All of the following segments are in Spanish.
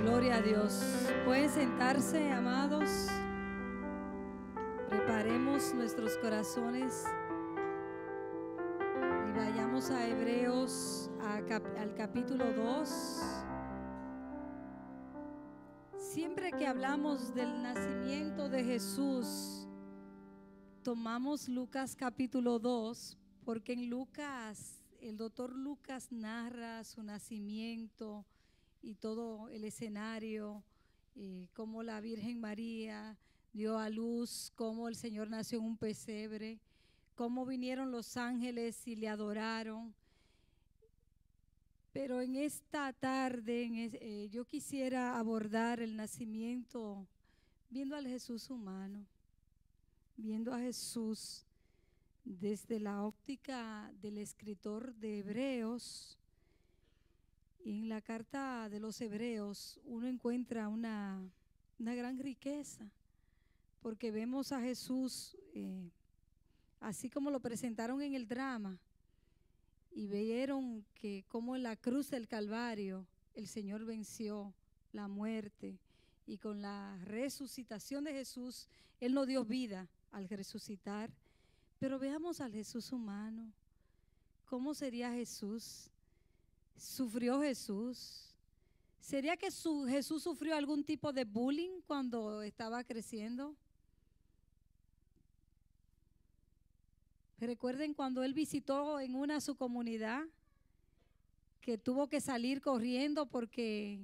Gloria a Dios. Pueden sentarse, amados. Preparemos nuestros corazones y vayamos a Hebreos, al capítulo 2. Siempre que hablamos del nacimiento de Jesús, tomamos Lucas capítulo 2, porque en Lucas, el doctor Lucas narra su nacimiento y todo el escenario, cómo la Virgen María dio a luz, cómo el Señor nació en un pesebre, cómo vinieron los ángeles y le adoraron. Pero en esta tarde yo quisiera abordar el nacimiento viendo al Jesús humano, viendo a Jesús desde la óptica del escritor de Hebreos. En la carta de los Hebreos uno encuentra una gran riqueza, porque vemos a Jesús así como lo presentaron en el drama, y vieron que como en la cruz del Calvario el Señor venció la muerte, y con la resucitación de Jesús Él nos dio vida al resucitar. Pero veamos al Jesús humano. ¿Cómo sería Jesús? ¿Sufrió Jesús? ¿Sería que Jesús sufrió algún tipo de bullying cuando estaba creciendo? Recuerden cuando Él visitó en su comunidad, que tuvo que salir corriendo porque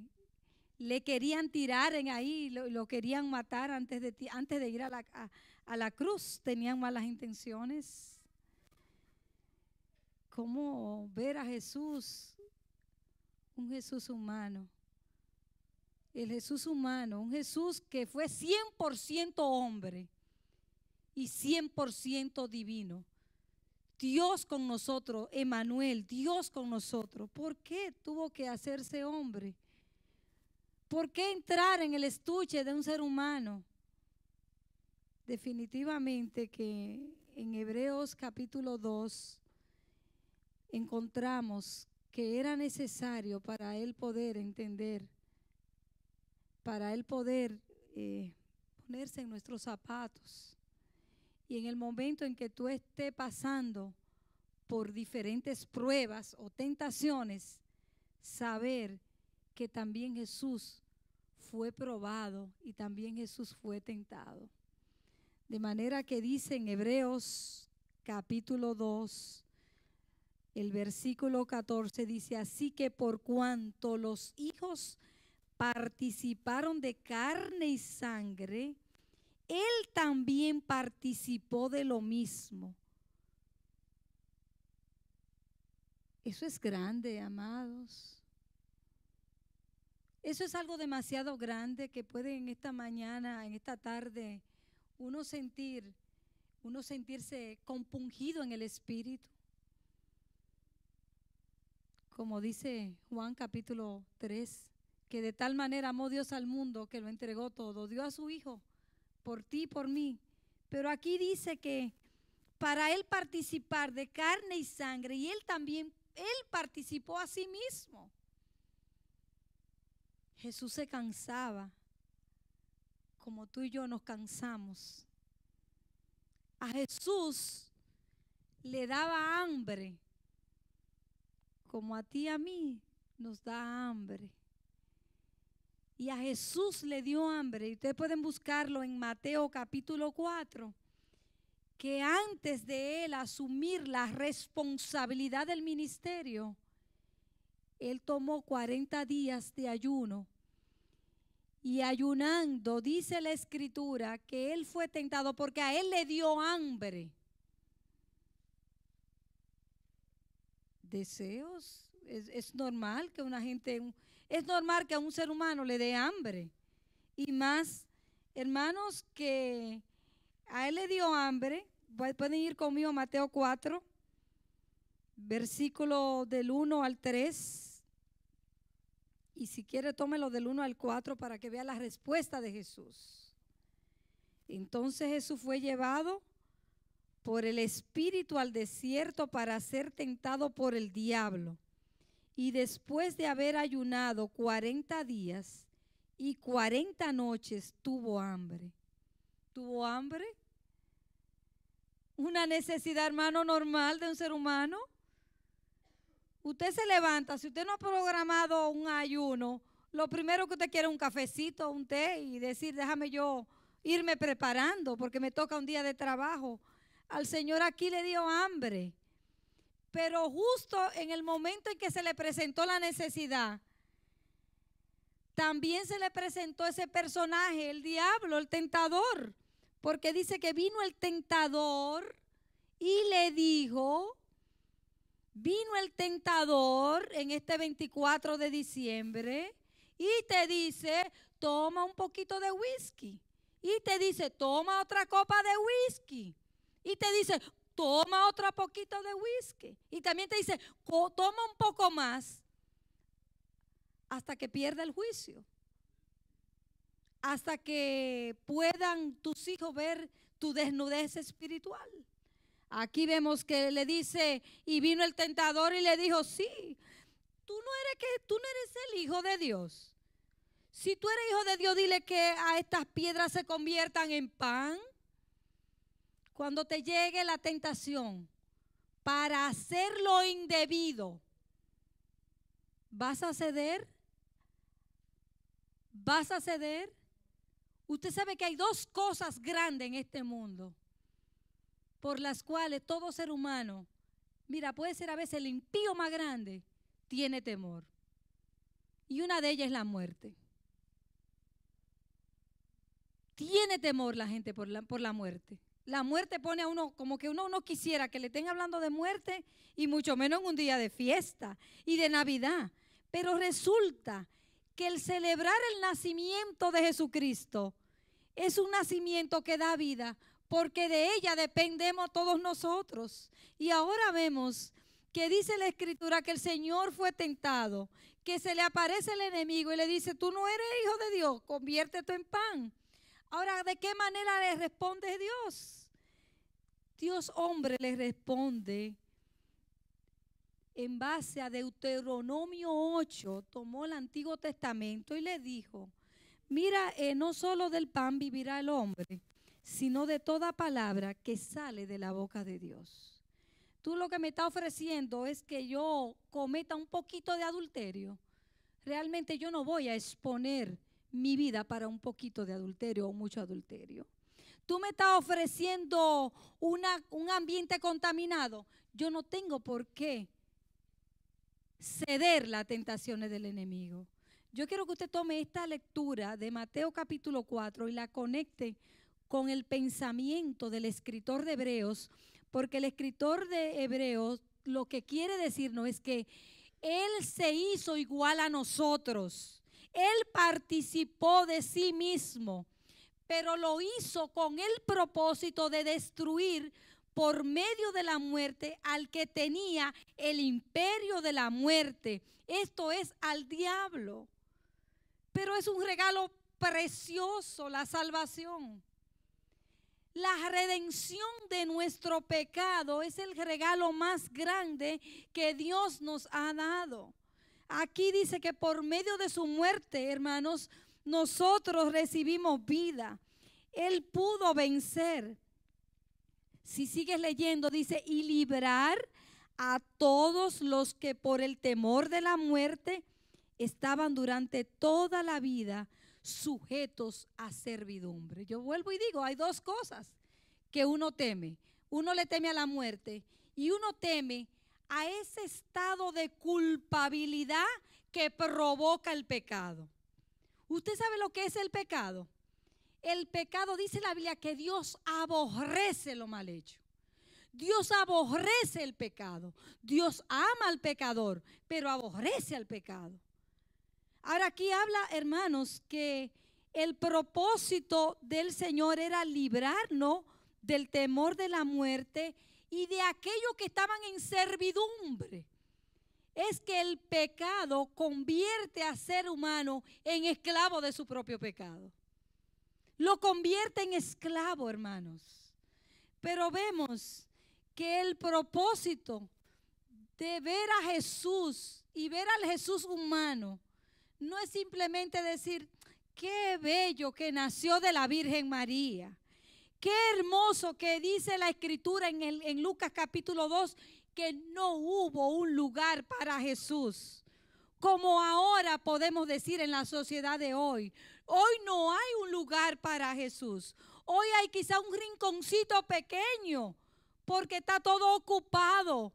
le querían tirar ahí, lo querían matar antes de ir a la cruz. Tenían malas intenciones. ¿Cómo ver a Jesús? Un Jesús humano. El Jesús humano, un Jesús que fue 100% hombre y 100% divino. Dios con nosotros, Emmanuel, Dios con nosotros. ¿Por qué tuvo que hacerse hombre? ¿Por qué entrar en el estuche de un ser humano? Definitivamente que en Hebreos capítulo 2 encontramos que era necesario para Él poder entender, para Él poder ponerse en nuestros zapatos. Y en el momento en que tú estés pasando por diferentes pruebas o tentaciones, saber que también Jesús fue probado y también Jesús fue tentado. De manera que dice en Hebreos capítulo 2, el versículo 14, dice: así que por cuanto los hijos participaron de carne y sangre, Él también participó de lo mismo. Eso es grande, amados. Eso es algo demasiado grande que puede en esta mañana, en esta tarde, uno sentirse compungido en el espíritu. Como dice Juan capítulo 3, que de tal manera amó Dios al mundo que lo entregó todo, dio a su Hijo por ti y por mí. Pero aquí dice que para Él participar de carne y sangre, y Él también, Él participó a sí mismo. Jesús se cansaba, como tú y yo nos cansamos. A Jesús le daba hambre, como a ti y a mí nos da hambre. Y a Jesús le dio hambre, y ustedes pueden buscarlo en Mateo capítulo 4, que antes de Él asumir la responsabilidad del ministerio, Él tomó 40 días de ayuno. Y ayunando, dice la Escritura, que Él fue tentado porque a Él le dio hambre. Deseos. Es normal que es normal que a un ser humano le dé hambre. Y más, hermanos, que a Él le dio hambre. Pueden ir conmigo a Mateo 4, versículo del 1 al 3. Y si quiere, tómelo del 1 al 4 para que vea la respuesta de Jesús. Entonces Jesús fue llevado por el Espíritu al desierto para ser tentado por el diablo. Y después de haber ayunado 40 días y 40 noches tuvo hambre. ¿Tuvo hambre? Una necesidad, hermano, normal de un ser humano. Usted se levanta, si usted no ha programado un ayuno, lo primero que usted quiere es un cafecito, un té y decir, déjame yo irme preparando porque me toca un día de trabajo. Al Señor aquí le dio hambre, pero justo en el momento en que se le presentó la necesidad, también se le presentó ese personaje, el diablo, el tentador, porque dice que vino el tentador y le dijo, vino el tentador en este 24 de diciembre y te dice, toma un poquito de whisky. Y te dice, toma otra copa de whisky. Y te dice, toma otro poquito de whisky. Y también te dice, toma un poco más hasta que pierda el juicio. Hasta que puedan tus hijos ver tu desnudez espiritual. Aquí vemos que le dice, y vino el tentador y le dijo, sí, tú no eres el Hijo de Dios. Si tú eres Hijo de Dios, dile que a estas piedras se conviertan en pan. Cuando te llegue la tentación para hacer lo indebido, ¿vas a ceder? ¿Vas a ceder? Usted sabe que hay dos cosas grandes en este mundo por las cuales todo ser humano, mira, puede ser a veces el impío más grande, tiene temor. Y una de ellas es la muerte. Tiene temor la gente por la muerte. La muerte pone a uno como que uno no quisiera que le estén hablando de muerte y mucho menos en un día de fiesta y de Navidad. Pero resulta que el celebrar el nacimiento de Jesucristo es un nacimiento que da vida porque de ella dependemos todos nosotros. Y ahora vemos que dice la Escritura que el Señor fue tentado, que se le aparece el enemigo y le dice, tú no eres hijo de Dios, conviértete en pan. Ahora, ¿de qué manera le responde Dios? Dios hombre le responde en base a Deuteronomio 8, tomó el Antiguo Testamento y le dijo, mira, no solo del pan vivirá el hombre, sino de toda palabra que sale de la boca de Dios. Tú lo que me estás ofreciendo es que yo cometa un poquito de adulterio. Realmente yo no voy a exponer mi vida para un poquito de adulterio o mucho adulterio. Tú me estás ofreciendo un ambiente contaminado. Yo no tengo por qué ceder las tentaciones del enemigo. Yo quiero que usted tome esta lectura de Mateo capítulo 4 y la conecte con el pensamiento del escritor de Hebreos, porque el escritor de Hebreos lo que quiere decirnos es que Él se hizo igual a nosotros. Él participó de sí mismo, pero lo hizo con el propósito de destruir por medio de la muerte al que tenía el imperio de la muerte. Esto es al diablo. Pero es un regalo precioso la salvación. La redención de nuestro pecado es el regalo más grande que Dios nos ha dado. Aquí dice que por medio de su muerte, hermanos, nosotros recibimos vida. Él pudo vencer. Si sigues leyendo, dice, y librar a todos los que por el temor de la muerte estaban durante toda la vida sujetos a servidumbre. Yo vuelvo y digo, hay dos cosas que uno teme. Uno le teme a la muerte y uno teme a ese estado de culpabilidad que provoca el pecado. ¿Usted sabe lo que es el pecado? El pecado, dice la Biblia, que Dios aborrece lo mal hecho. Dios aborrece el pecado. Dios ama al pecador, pero aborrece al pecado. Ahora aquí habla, hermanos, que el propósito del Señor era librarnos del temor de la muerte y de aquellos que estaban en servidumbre. Es que el pecado convierte al ser humano en esclavo de su propio pecado. Lo convierte en esclavo, hermanos. Pero vemos que el propósito de ver a Jesús y ver al Jesús humano no es simplemente decir, Qué bello que nació de la Virgen María. Qué hermoso que dice la Escritura en Lucas capítulo 2 que no hubo un lugar para Jesús. Como ahora podemos decir en la sociedad de hoy. Hoy no hay un lugar para Jesús. Hoy hay quizá un rinconcito pequeño porque está todo ocupado.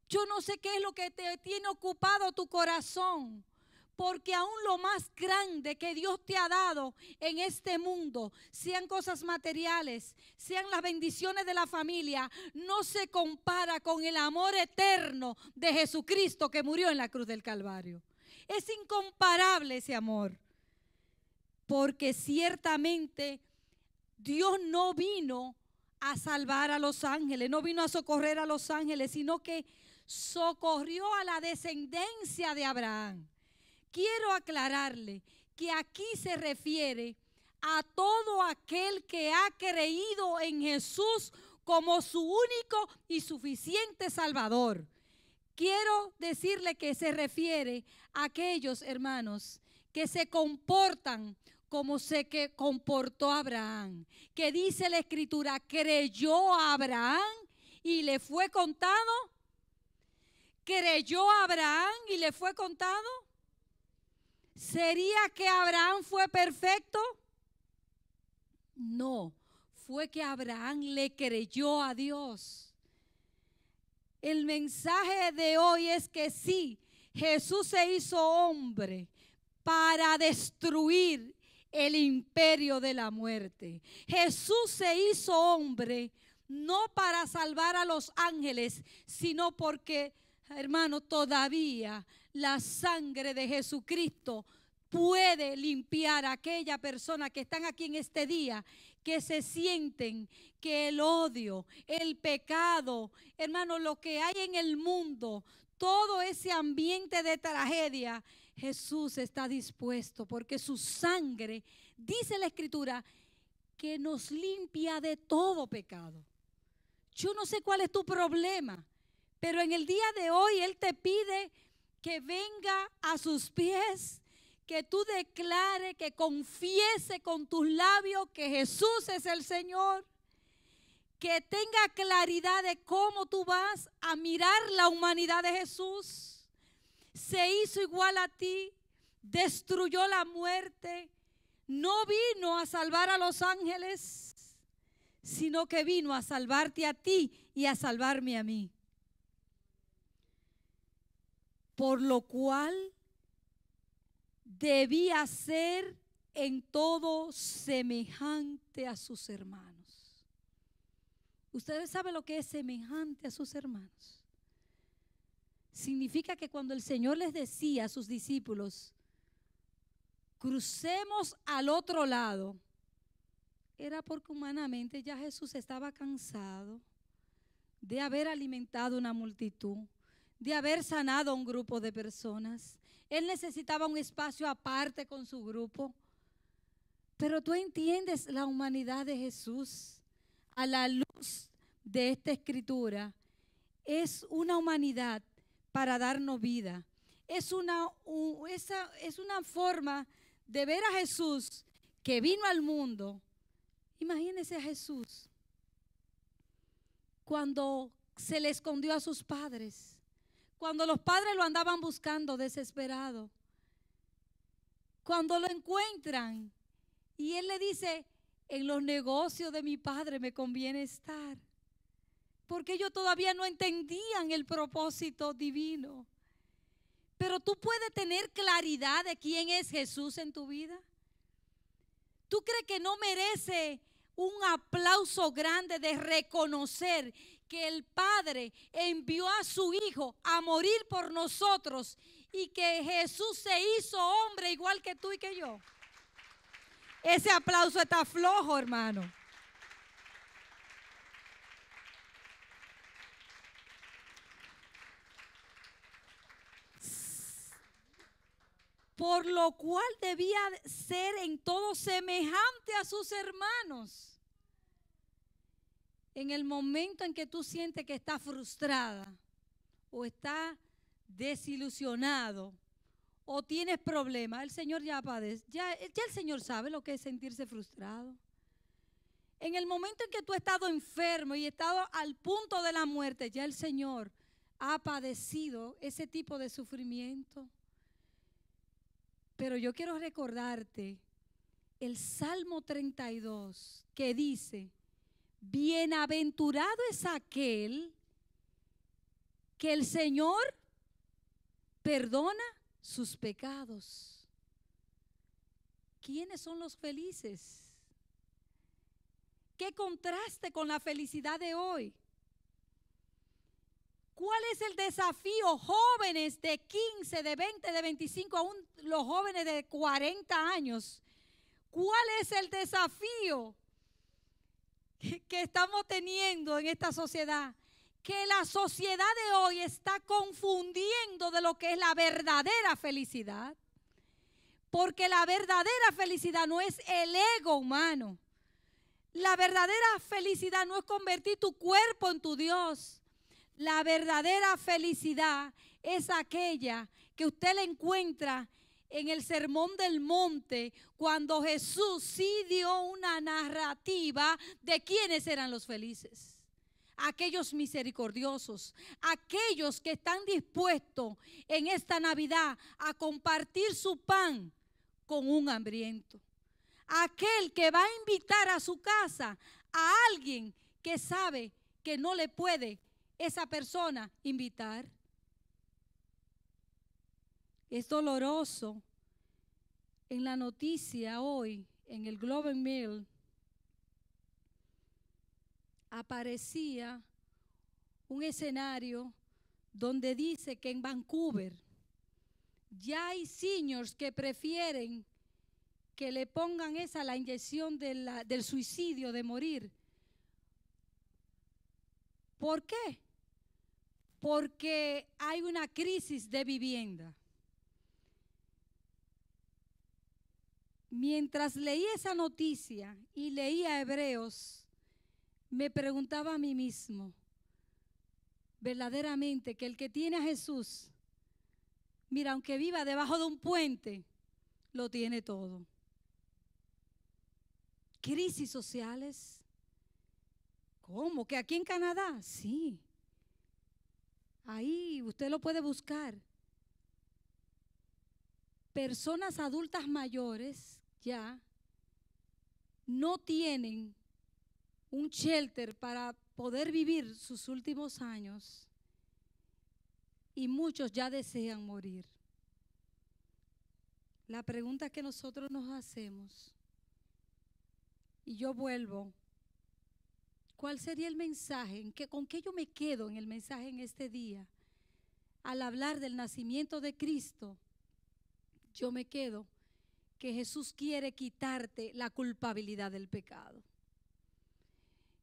Yo no sé qué es lo que te tiene ocupado tu corazón. Porque aún lo más grande que Dios te ha dado en este mundo, sean cosas materiales, sean las bendiciones de la familia, no se compara con el amor eterno de Jesucristo que murió en la cruz del Calvario. Es incomparable ese amor. Porque ciertamente Dios no vino a salvar a los ángeles, no vino a socorrer a los ángeles, sino que socorrió a la descendencia de Abraham. Quiero aclararle que aquí se refiere a todo aquel que ha creído en Jesús como su único y suficiente Salvador. Quiero decirle que se refiere a aquellos hermanos que se comportan como se comportó Abraham, que dice la Escritura, creyó a Abraham y le fue contado. ¿Creyó a Abraham y le fue contado? ¿Sería que Abraham fue perfecto? No, fue que Abraham le creyó a Dios. El mensaje de hoy es que sí, Jesús se hizo hombre para destruir el imperio de la muerte. Jesús se hizo hombre no para salvar a los ángeles, sino porque, hermano, todavía la sangre de Jesucristo puede limpiar a aquella persona que están aquí en este día, que se sienten que el odio, el pecado, hermano, lo que hay en el mundo, todo ese ambiente de tragedia, Jesús está dispuesto porque su sangre, dice la Escritura, que nos limpia de todo pecado. Yo no sé cuál es tu problema, pero en el día de hoy Él te pide que venga a sus pies, que tú declares, que confiese con tus labios que Jesús es el Señor, que tenga claridad de cómo tú vas a mirar la humanidad de Jesús. Se hizo igual a ti, destruyó la muerte, no vino a salvar a los ángeles, sino que vino a salvarte a ti y a salvarme a mí. Por lo cual debía ser en todo semejante a sus hermanos. ¿Ustedes saben lo que es semejante a sus hermanos? Significa que cuando el Señor les decía a sus discípulos, crucemos al otro lado, era porque humanamente ya Jesús estaba cansado de haber alimentado una multitud, de haber sanado a un grupo de personas. Él necesitaba un espacio aparte con su grupo. Pero tú entiendes la humanidad de Jesús a la luz de esta Escritura. Es una humanidad para darnos vida. Es una forma de ver a Jesús que vino al mundo. Imagínense a Jesús cuando se le escondió a sus padres. Cuando los padres lo andaban buscando desesperado. Cuando lo encuentran y él le dice, en los negocios de mi padre me conviene estar. Porque ellos todavía no entendían el propósito divino. Pero tú puedes tener claridad de quién es Jesús en tu vida. ¿Tú crees que no merece un aplauso grande de reconocer que el Padre envió a su Hijo a morir por nosotros y que Jesús se hizo hombre igual que tú y que yo? Ese aplauso está flojo, hermano. Por lo cual debía ser en todo semejante a sus hermanos. En el momento en que tú sientes que estás frustrada o estás desilusionado o tienes problemas, el Señor ya padece, ya el Señor sabe lo que es sentirse frustrado. En el momento en que tú has estado enfermo y has estado al punto de la muerte, ya el Señor ha padecido ese tipo de sufrimiento. Pero yo quiero recordarte el Salmo 32 que dice: bienaventurado es aquel que el Señor perdona sus pecados. ¿Quiénes son los felices? ¿Qué contraste con la felicidad de hoy? ¿Cuál es el desafío, jóvenes de 15, de 20, de 25, aún los jóvenes de 40 años? ¿Cuál es el desafío que estamos teniendo en esta sociedad? Que la sociedad de hoy está confundiendo de lo que es la verdadera felicidad. Porque la verdadera felicidad no es el ego humano. La verdadera felicidad no es convertir tu cuerpo en tu Dios. La verdadera felicidad es aquella que usted le encuentra en el Sermón del Monte, cuando Jesús sí dio una narrativa de quiénes eran los felices. Aquellos misericordiosos, aquellos que están dispuestos en esta Navidad a compartir su pan con un hambriento. Aquel que va a invitar a su casa a alguien que sabe que no le puede esa persona invitar. Es doloroso. En la noticia hoy, en el Globe and Mail, aparecía un escenario donde dice que en Vancouver ya hay seniors que prefieren que le pongan la inyección del suicidio, de morir. ¿Por qué? Porque hay una crisis de vivienda. Mientras leí esa noticia y leía Hebreos, me preguntaba a mí mismo, verdaderamente, que el que tiene a Jesús, mira, aunque viva debajo de un puente, lo tiene todo. Crisis sociales. ¿Cómo? ¿Que aquí en Canadá? Sí. Ahí usted lo puede buscar. Personas adultas mayores ya no tienen un shelter para poder vivir sus últimos años y muchos ya desean morir. La pregunta que nosotros nos hacemos, y yo vuelvo, ¿cuál sería el mensaje? ¿Con qué yo me quedo en el mensaje en este día? Al hablar del nacimiento de Cristo, yo me quedo que Jesús quiere quitarte la culpabilidad del pecado.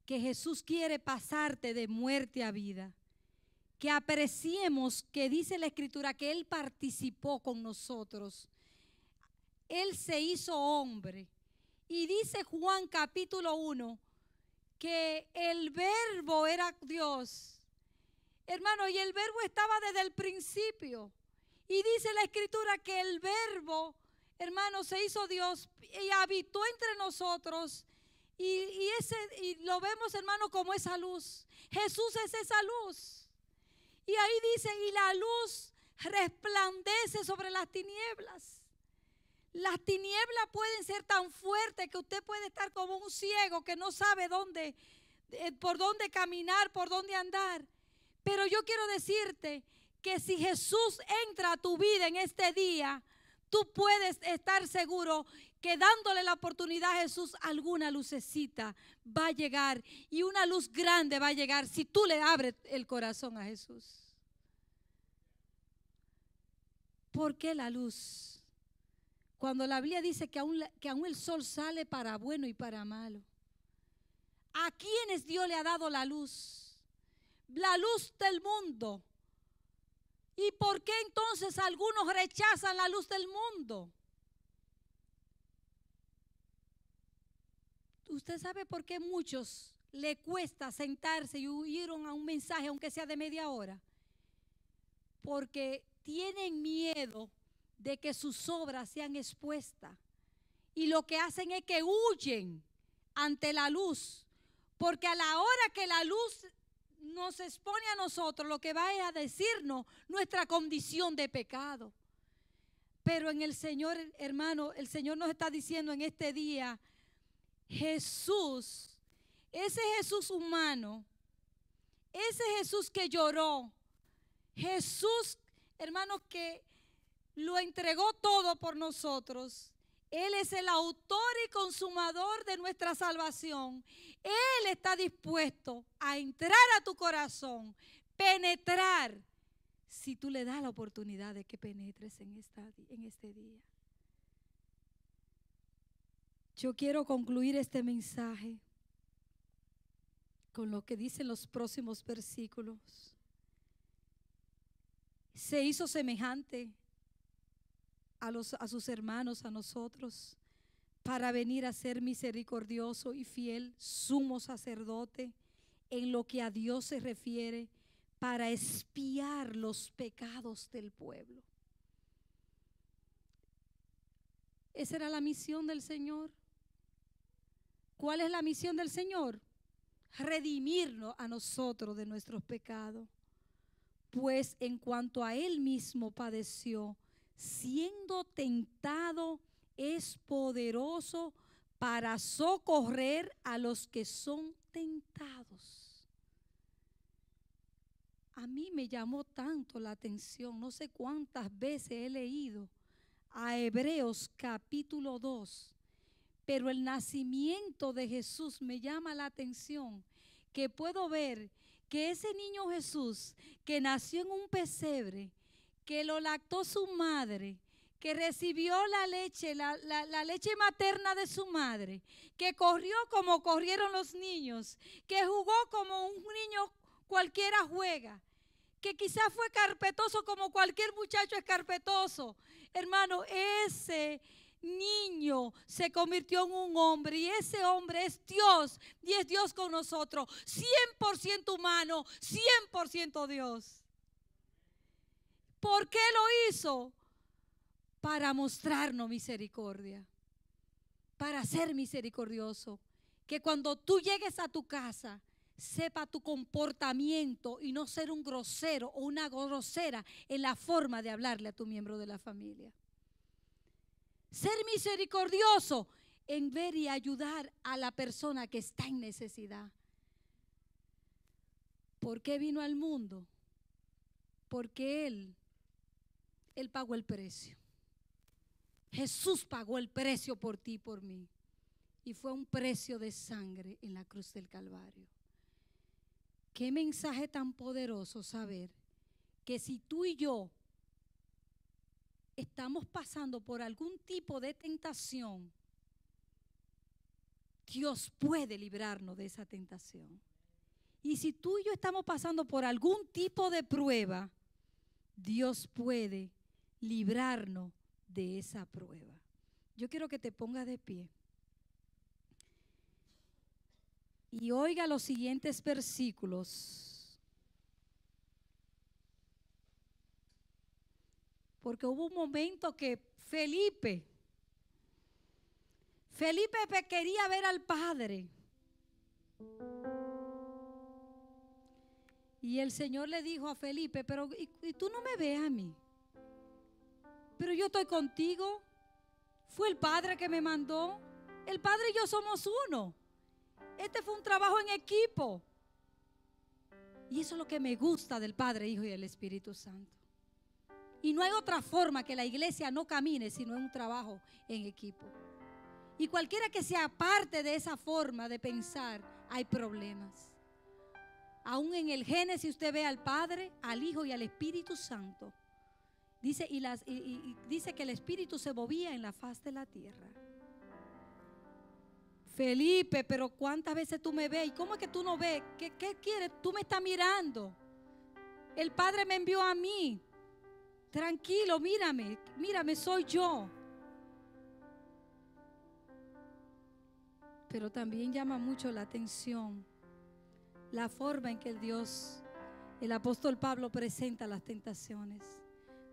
Que Jesús quiere pasarte de muerte a vida. Que apreciemos que dice la Escritura que Él participó con nosotros. Él se hizo hombre. Y dice Juan capítulo 1 que el verbo era Dios. Hermano, y el verbo estaba desde el principio. Y dice la Escritura que el verbo, hermano, se hizo Dios y habitó entre nosotros. Y lo vemos, hermano, como esa luz. Jesús es esa luz. Y ahí dice, y la luz resplandece sobre las tinieblas. Las tinieblas pueden ser tan fuertes que usted puede estar como un ciego que no sabe por dónde caminar, por dónde andar. Pero yo quiero decirte que si Jesús entra a tu vida en este día, tú puedes estar seguro que dándole la oportunidad a Jesús, alguna lucecita va a llegar y una luz grande va a llegar si tú le abres el corazón a Jesús. ¿Por qué la luz? Cuando la Biblia dice que aún el sol sale para bueno y para malo. ¿A quiénes Dios le ha dado la luz? La luz del mundo. ¿Y por qué entonces algunos rechazan la luz del mundo? ¿Usted sabe por qué muchos le cuesta sentarse y oyeron a un mensaje aunque sea de media hora? Porque tienen miedo de que sus obras sean expuestas. Y lo que hacen es que huyen ante la luz. Porque a la hora que la luz nos expone a nosotros, lo que va es a decirnos nuestra condición de pecado. Pero en el Señor, hermano, el Señor nos está diciendo en este día, Jesús, ese Jesús humano, ese Jesús que lloró, Jesús, hermano, que lo entregó todo por nosotros. Él es el autor y consumador de nuestra salvación. Él está dispuesto a entrar a tu corazón, penetrar, si tú le das la oportunidad de que penetres en este día. Yo quiero concluir este mensaje con lo que dicen los próximos versículos. Se hizo semejante a sus hermanos, a nosotros, para venir a ser misericordioso y fiel sumo sacerdote en lo que a Dios se refiere, para expiar los pecados del pueblo. Esa era la misión del Señor. ¿Cuál es la misión del Señor? Redimirnos a nosotros de nuestros pecados. Pues en cuanto a Él mismo padeció, siendo tentado, es poderoso para socorrer a los que son tentados. A mí me llamó tanto la atención, no sé cuántas veces he leído a Hebreos capítulo 2, pero el nacimiento de Jesús me llama la atención, que puedo ver que ese niño Jesús que nació en un pesebre, que lo lactó su madre, que recibió la leche materna de su madre, que corrió como corrieron los niños, que jugó como un niño cualquiera juega, que quizás fue carpetoso como cualquier muchacho es carpetoso. Hermano, ese niño se convirtió en un hombre y ese hombre es Dios y es Dios con nosotros, 100% humano, 100% Dios. ¿Por qué lo hizo? Para mostrarnos misericordia, para ser misericordioso, que cuando tú llegues a tu casa sepa tu comportamiento y no ser un grosero o una grosera en la forma de hablarle a tu miembro de la familia. Ser misericordioso en ver y ayudar a la persona que está en necesidad. ¿Por qué vino al mundo? Porque Él pagó el precio. Jesús pagó el precio por ti y por mí. Y fue un precio de sangre en la cruz del Calvario. Qué mensaje tan poderoso saber que si tú y yo estamos pasando por algún tipo de tentación, Dios puede librarnos de esa tentación. Y si tú y yo estamos pasando por algún tipo de prueba, Dios puede librarnos de esa prueba. Yo quiero que te pongas de pie y oiga los siguientes versículos, porque hubo un momento que Felipe quería ver al Padre. Y el Señor le dijo a Felipe, pero ¿y tú no me ves a mí? Pero yo estoy contigo. Fue el Padre que me mandó. El Padre y yo somos uno. Este fue un trabajo en equipo. Y eso es lo que me gusta del Padre, Hijo y del Espíritu Santo. Y no hay otra forma que la iglesia no camine sino en un trabajo en equipo. Y cualquiera que sea parte de esa forma de pensar, hay problemas. Aún en el Génesis usted ve al Padre, al Hijo y al Espíritu Santo. Dice, dice que el Espíritu se movía en la faz de la tierra. Felipe, pero ¿cuántas veces tú me ves? ¿Y cómo es que tú no ves? ¿Qué quieres? Tú me estás mirando. El Padre me envió a mí. Tranquilo, mírame, soy yo. Pero también llama mucho la atención la forma en que el apóstol Pablo presenta las tentaciones.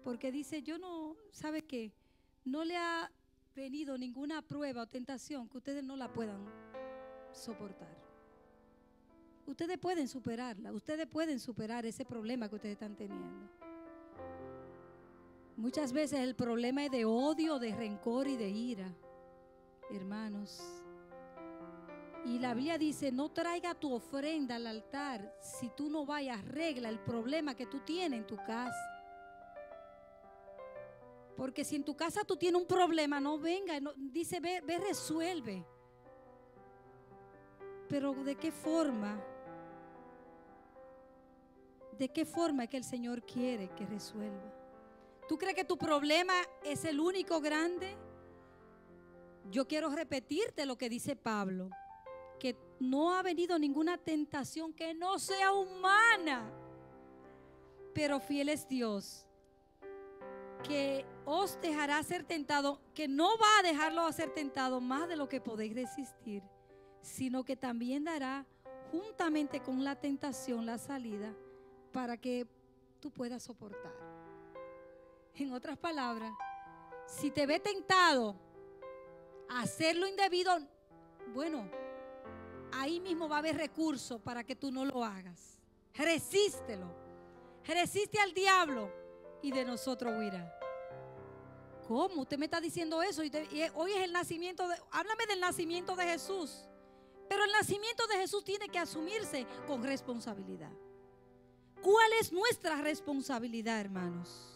Porque dice, yo no, ¿sabe qué? No le ha venido ninguna prueba o tentación que ustedes no la puedan soportar. Ustedes pueden superarla, ustedes pueden superar ese problema que ustedes están teniendo. Muchas veces el problema es de odio, de rencor y de ira, hermanos. Y la Biblia dice, no traiga tu ofrenda al altar si tú no vayas, arregla el problema que tú tienes en tu casa. Porque si en tu casa tú tienes un problema, no venga, no, dice, ve, resuelve. Pero ¿de qué forma? ¿De qué forma es que el Señor quiere que resuelva? ¿Tú crees que tu problema es el único grande? Yo quiero repetirte lo que dice Pablo, que no ha venido ninguna tentación que no sea humana, pero fiel es Dios, que os dejará ser tentado, que no va a dejarlo a ser tentado más de lo que podéis resistir, sino que también dará juntamente con la tentación la salida para que tú puedas soportar. En otras palabras, si te ve tentado a hacer lo indebido, bueno, ahí mismo va a haber recursos para que tú no lo hagas. Resístelo. Resiste al diablo y de nosotros huirá. ¿Cómo? Usted me está diciendo eso. Y hoy es el nacimiento háblame del nacimiento de Jesús. Pero el nacimiento de Jesús tiene que asumirse con responsabilidad. ¿Cuál es nuestra responsabilidad, hermanos?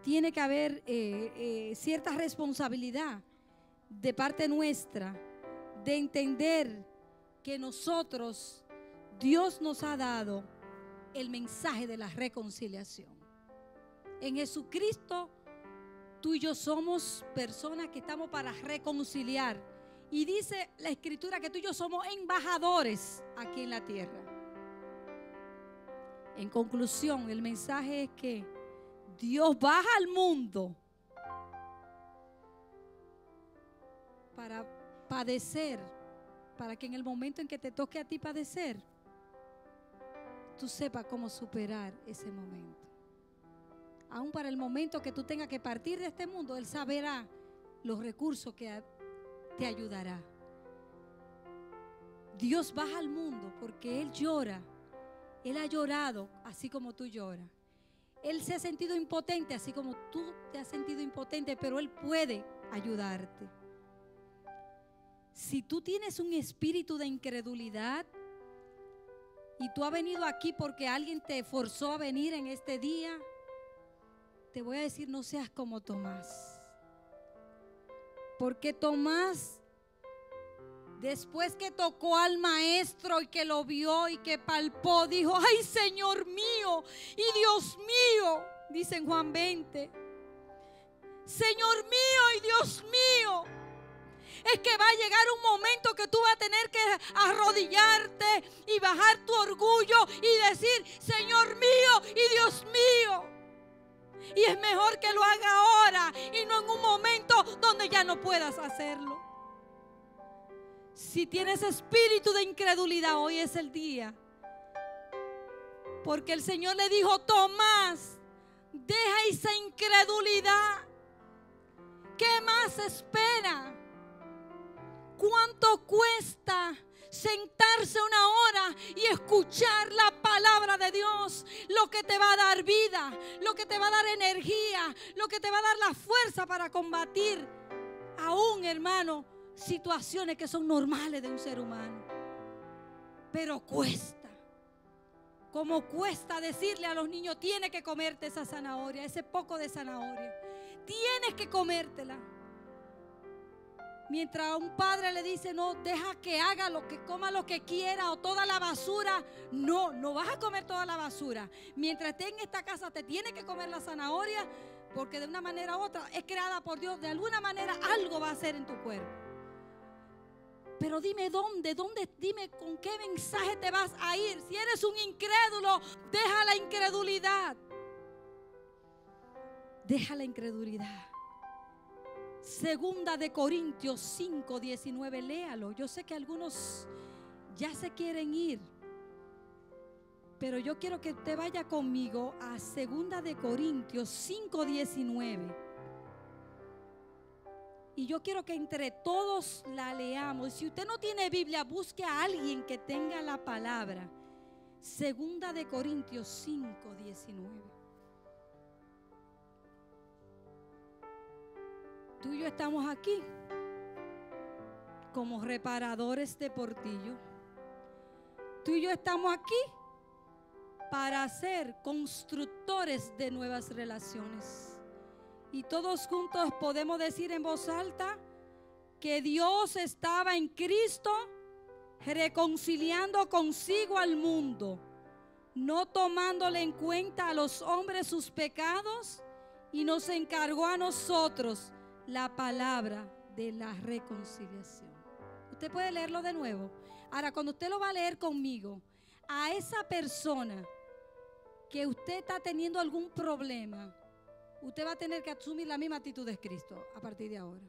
Tiene que haber cierta responsabilidad de parte nuestra de entender que nosotros, Dios nos ha dado el mensaje de la reconciliación. En Jesucristo, tú y yo somos personas que estamos para reconciliar. Y dice la Escritura que tú y yo somos embajadores aquí en la tierra. En conclusión, el mensaje es que Dios baja al mundo para padecer, para que en el momento en que te toque a ti padecer, tú sepas cómo superar ese momento. Aún para el momento que tú tengas que partir de este mundo, Él saberá los recursos que te ayudará. Dios baja al mundo porque Él llora. Él ha llorado así como tú lloras. Él se ha sentido impotente así como tú te has sentido impotente, pero Él puede ayudarte. Si tú tienes un espíritu de incredulidad y tú has venido aquí porque alguien te forzó a venir en este día, te voy a decir, no seas como Tomás. Porque Tomás, después que tocó al maestro y que lo vio y que palpó, dijo, ay, Señor mío y Dios mío, dice en Juan 20. Señor mío y Dios mío. Es que va a llegar un momento que tú vas a tener que arrodillarte y bajar tu orgullo y decir, Señor mío y Dios mío. Y es mejor que lo haga ahora y no en un momento donde ya no puedas hacerlo. Si tienes espíritu de incredulidad, hoy es el día. Porque el Señor le dijo, Tomás, deja esa incredulidad. ¿Qué más espera? ¿Cuánto cuesta sentarse una hora y escuchar la palabra de Dios? Lo que te va a dar vida, lo que te va a dar energía, lo que te va a dar la fuerza para combatir aún, hermano, situaciones que son normales de un ser humano. Pero cuesta. Como cuesta decirle a los niños, tienes que comerte esa zanahoria, ese poco de zanahoria. Tienes que comértela. Mientras a un padre le dice, no, deja que haga lo que coma lo que quiera o toda la basura. No, no vas a comer toda la basura. Mientras esté en esta casa te tienes que comer la zanahoria, porque de una manera u otra es creada por Dios. De alguna manera algo va a hacer en tu cuerpo. Pero dime dónde, dime con qué mensaje te vas a ir. Si eres un incrédulo, deja la incredulidad. Deja la incredulidad. Segunda de Corintios 5:19, léalo. Yo sé que algunos ya se quieren ir, Pero yo quiero que usted vaya conmigo a 2 de Corintios 5:19. Y yo quiero que entre todos la leamos. Si usted no tiene Biblia, busque a alguien que tenga la palabra. 2 de Corintios 5:19. Tú y yo estamos aquí como reparadores de portillo. Tú y yo estamos aquí para ser constructores de nuevas relaciones. Y todos juntos podemos decir en voz alta que Dios estaba en Cristo reconciliando consigo al mundo, no tomándole en cuenta a los hombres sus pecados, y nos encargó a nosotros la palabra de la reconciliación. Usted puede leerlo de nuevo. Ahora, cuando usted lo va a leer conmigo, a esa persona que usted está teniendo algún problema, usted va a tener que asumir la misma actitud de Cristo a partir de ahora.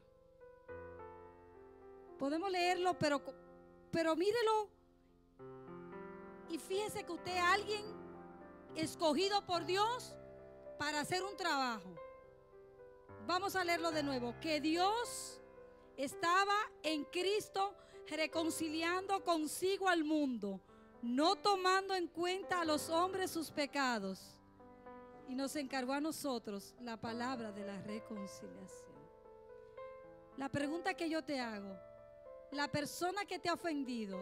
Podemos leerlo, pero mírelo y fíjese que usted es alguien escogido por Dios para hacer un trabajo. Vamos a leerlo de nuevo. Que Dios estaba en Cristo reconciliando consigo al mundo, no tomando en cuenta a los hombres sus pecados, y nos encargó a nosotros la palabra de la reconciliación. La pregunta que yo te hago: la persona que te ha ofendido,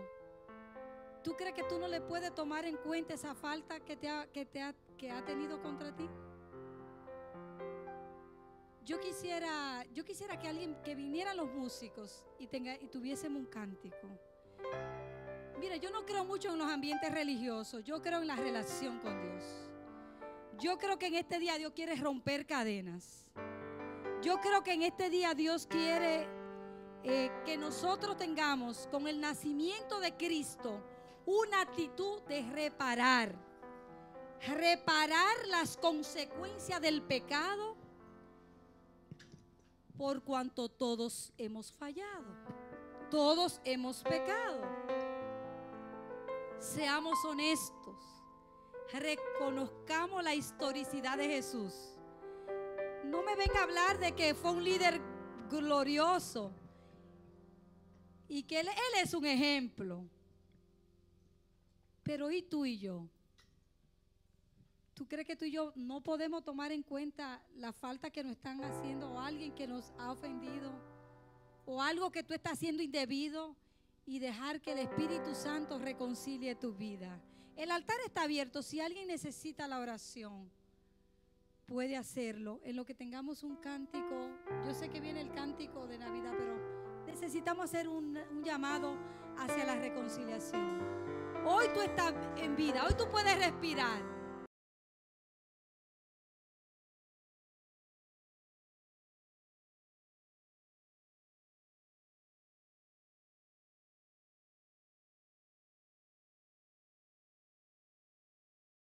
¿tú crees que tú no le puedes tomar en cuenta esa falta que ha tenido contra ti? Yo quisiera que alguien, que vinieran los músicos y tuviésemos un cántico. Mira, yo no creo mucho en los ambientes religiosos, yo creo en la relación con Dios. Yo creo que en este día Dios quiere romper cadenas. Yo creo que en este día Dios quiere que nosotros tengamos, con el nacimiento de Cristo, una actitud de reparar las consecuencias del pecado, por cuanto todos hemos fallado, todos hemos pecado. Seamos honestos, reconozcamos la historicidad de Jesús. No me venga a hablar de que fue un líder glorioso y que él es un ejemplo. Pero ¿y tú y yo? ¿Tú crees que tú y yo no podemos tomar en cuenta la falta que nos están haciendo, o alguien que nos ha ofendido, o algo que tú estás haciendo indebido, y dejar que el Espíritu Santo reconcilie tu vida? El altar está abierto. Si alguien necesita la oración, puede hacerlo. En lo que tengamos un cántico, yo sé que viene el cántico de Navidad, pero necesitamos hacer un llamado hacia la reconciliación. Hoy tú estás en vida, hoy tú puedes respirar.